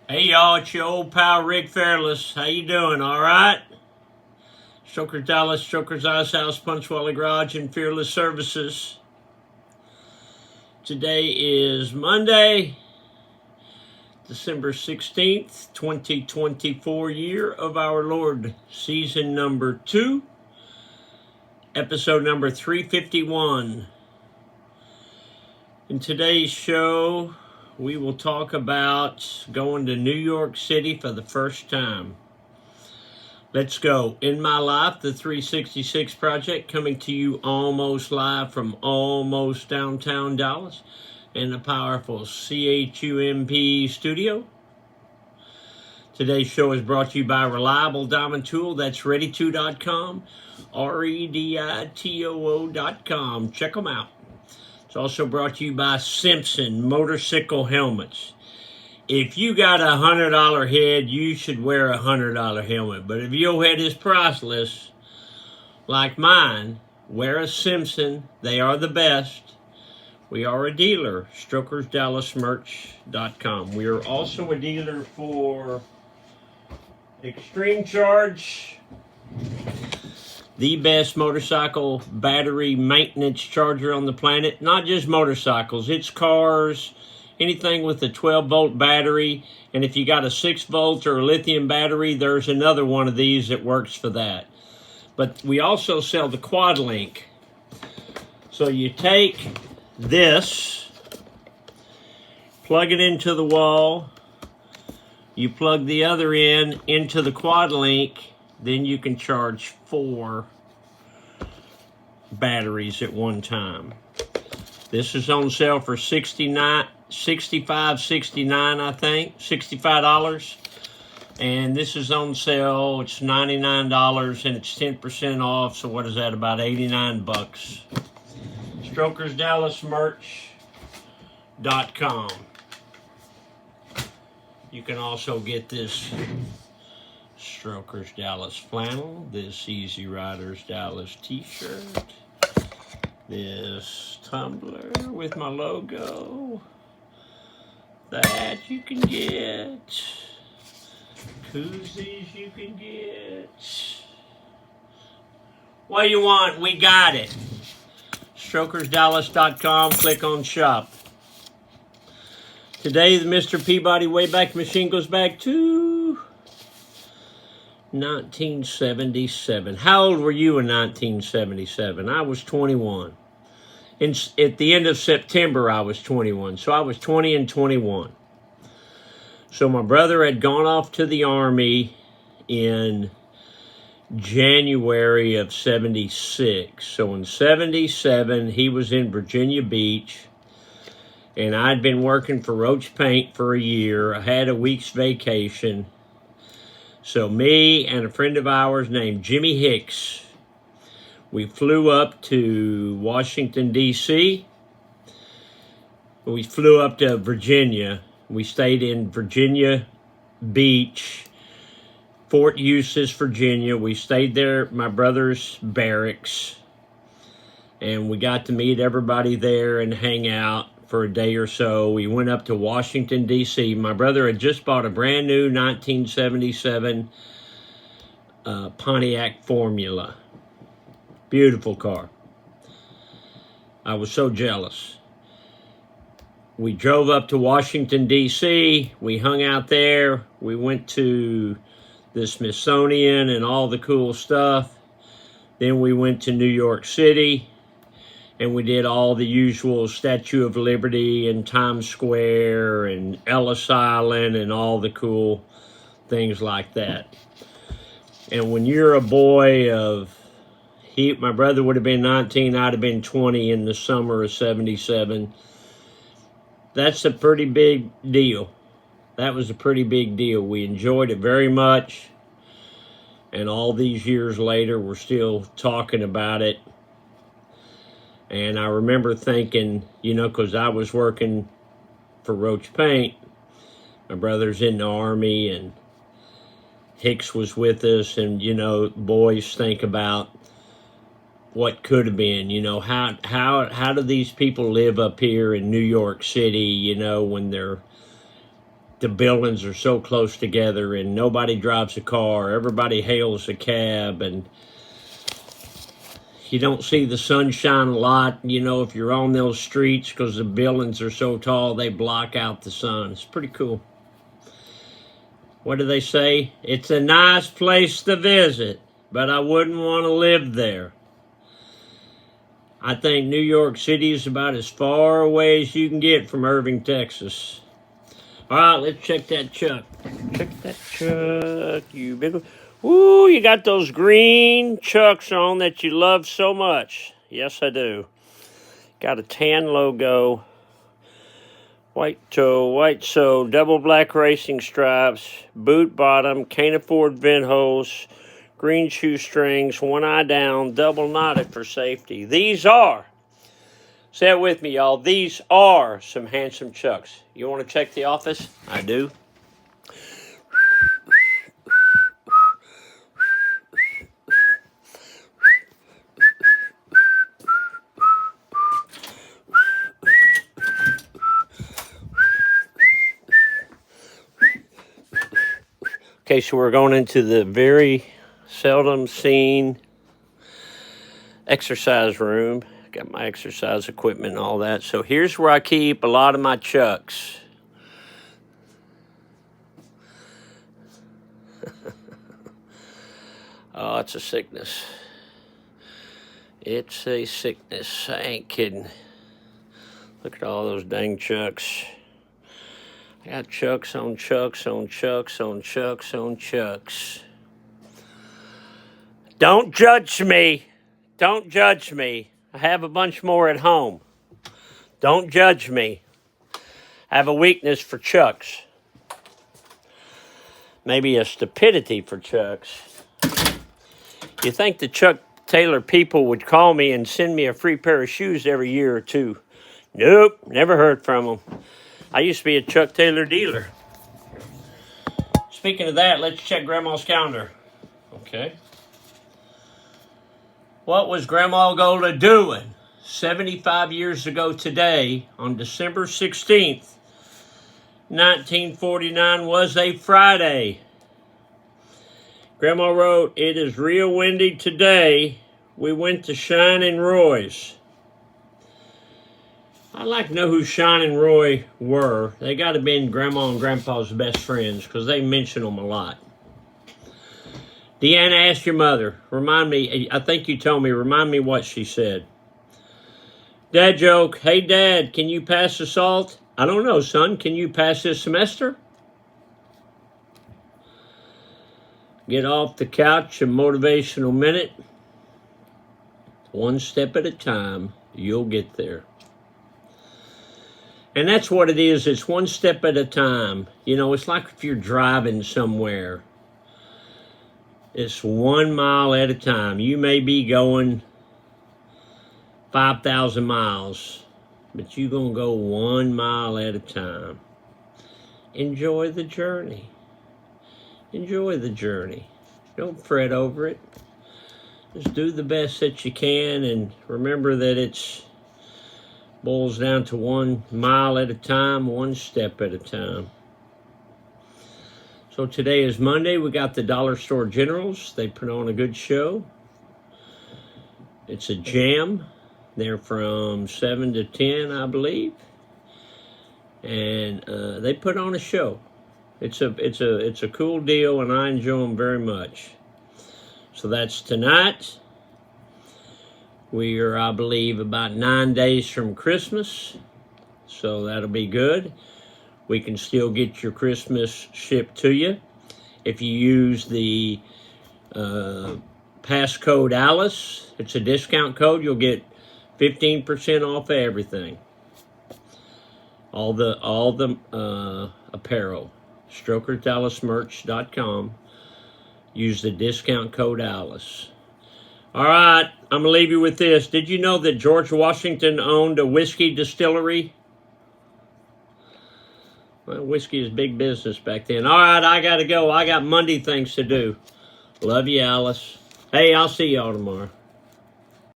Hey y'all, it's your old pal Rick Fairless. How you doing? All right? Strokers Dallas, Strokers Ice House, Punchwally Garage, and Fearless Services. Today is Monday, December 16th, 2024, year of our Lord, season number 2, episode number 351. In today's show, we will talk about going to New York City for the first time. Let's go. In My Life, the 366 Project, coming to you almost live from almost downtown Dallas in the powerful CHUMP studio. Today's show is brought to you by Reliable Diamond Tool. That's ready2.com, REDITOO.com. Check them out. It's also brought to you by Simpson Motorcycle Helmets. If you got a $100 head, you should wear a $100 helmet. But if your head is priceless, like mine, wear a Simpson. They are the best. We are a dealer, StrokersDallasMerch.com. We are also a dealer for Extreme Charge, the best motorcycle battery maintenance charger on the planet. Not just motorcycles, it's cars, anything with a 12-volt battery. And if you got a 6-volt or a lithium battery, there's another one of these that works for that. But we also sell the QuadLink. So you take this, plug it into the wall, you plug the other end into the QuadLink, then you can charge 4 batteries at one time. This is on sale for $65.69, I think, $65. And this is on sale. It's $99 and it's 10% off. So what is that? About 89 bucks. StrokersDallasMerch.com. You can also get this Strokers Dallas flannel, this Easy Riders Dallas t-shirt, this tumbler with my logo, that you can get, koozies you can get. What do you want? We got it. StrokersDallas.com, click on shop. Today, the Mr. Peabody Wayback Machine goes back to 1977. How old were you in 1977? I was 21. At the end of September, I was 21. So I was 20 and 21. So my brother had gone off to the Army in January of 76. So in 77, he was in Virginia Beach. And I'd been working for Roach Paint for a year. I had a week's vacation. So me and a friend of ours named Jimmy Hicks, we flew up to Washington, D.C. We flew up to Virginia. We stayed in Virginia Beach, Fort Eustis, Virginia. We stayed there at my brother's barracks. And we got to meet everybody there and hang out for a day or so. We went up to Washington, D.C. My brother had just bought a brand new 1977 Pontiac Formula. Beautiful car. I was so jealous. We drove up to Washington, D.C. We hung out there. We went to the Smithsonian and all the cool stuff. Then we went to New York City. And we did all the usual Statue of Liberty and Times Square and Ellis Island and all the cool things like that. And when you're a boy of, my brother would have been 19, I'd have been 20 in the summer of 77. That's a pretty big deal. That was a pretty big deal. We enjoyed it very much. And all these years later, we're still talking about it. And I remember thinking, because I was working for Roach Paint, my brother's in the Army, and Hicks was with us, and, boys think about what could have been, how do these people live up here in New York City, when they're the buildings are so close together and nobody drives a car. Everybody hails a cab, and you don't see the sunshine a lot, if you're on those streets, because the buildings are so tall, they block out the sun. It's pretty cool. What do they say? It's a nice place to visit, but I wouldn't want to live there. I think New York City is about as far away as you can get from Irving, Texas. All right, let's check that truck. Check that truck, you big one. Ooh, you got those green chucks on that you love so much. Yes, I do. Got a tan logo. White toe, white sole, double black racing stripes, boot bottom, can't afford vent holes, green shoestrings, one eye down, double knotted for safety. These are, say it with me, y'all, these are some handsome chucks. You want to check the office? I do. Okay, so we're going into the very seldom seen exercise room. Got my exercise equipment and all that. So here's where I keep a lot of my chucks. Oh, it's a sickness. It's a sickness. I ain't kidding. Look at all those dang chucks. I got chucks on chucks on chucks on chucks on chucks. Don't judge me. Don't judge me. I have a bunch more at home. Don't judge me. I have a weakness for chucks. Maybe a stupidity for chucks. You think the Chuck Taylor people would call me and send me a free pair of shoes every year or two? Nope, never heard from them. I used to be a Chuck Taylor dealer. Speaking of that, let's check Grandma's calendar. Okay. What was Grandma Golda doing 75 years ago today on December 16th, 1949 was a Friday. Grandma wrote, "It is real windy today. We went to Shining Roy's." I'd like to know who Shining Roy were. They got to have been Grandma and Grandpa's best friends because they mention them a lot. Deanna, ask your mother. Remind me, I think you told me, remind me what she said. Dad joke, "Hey Dad, can you pass the salt?" "I don't know, son. Can you pass this semester?" Get off the couch, a motivational minute. One step at a time, you'll get there. And that's what it is. It's one step at a time. It's like if you're driving somewhere. It's 1 mile at a time. You may be going 5,000 miles, but you're going to go 1 mile at a time. Enjoy the journey. Enjoy the journey. Don't fret over it. Just do the best that you can, and remember that it's boils down to 1 mile at a time, one step at a time. So today is Monday. We got the Dollar Store Generals. They put on a good show. It's a jam. They're from 7 to 10, I believe. And they put on a show. It's a cool deal, and I enjoy them very much. So that's tonight. We are, I believe, about 9 days from Christmas, so that'll be good. We can still get your Christmas shipped to you. If you use the passcode Alice, it's a discount code, you'll get 15% off of everything. All the apparel. StrokersDallasMerch.com. Use the discount code Alice. All right, I'm going to leave you with this. Did you know that George Washington owned a whiskey distillery? Well, whiskey is big business back then. All right, I got to go. I got Monday things to do. Love you, Alice. Hey, I'll see y'all tomorrow.